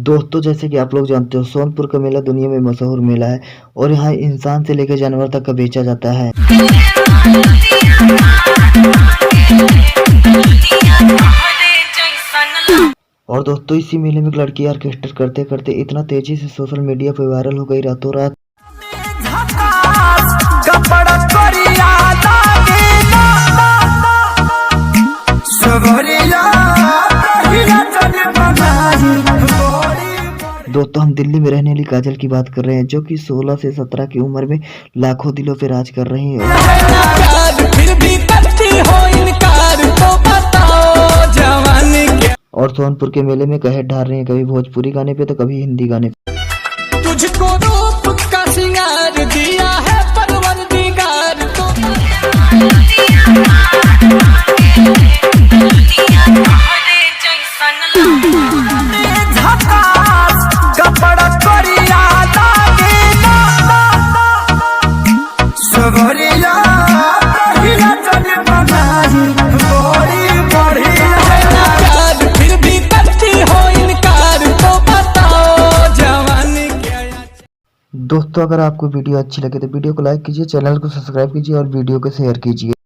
दोस्तों, जैसे कि आप लोग जानते हो, सोनपुर का मेला दुनिया में मशहूर मेला है और यहाँ इंसान से लेकर जानवर तक का बेचा जाता है। और दोस्तों, इसी मेले में एक लड़की ऑर्केस्ट्रा करते करते इतना तेजी से सोशल मीडिया पे वायरल हो गई रातों रात। दोस्तों, हम दिल्ली में रहने वाली काजल की बात कर रहे हैं, जो कि 16 से 17 की उम्र में लाखों दिलों पे राज कर रही हैं। और सोनपुर के मेले में कहर ढार रही हैं, कभी भोजपुरी गाने पे तो कभी हिंदी गाने पे। तुझको रूप का सिंगार दिया है परवरदिगार तो दोस्तों, अगर आपको वीडियो अच्छी लगे तो वीडियो को लाइक कीजिए, चैनल को सब्सक्राइब कीजिए और वीडियो को शेयर कीजिए।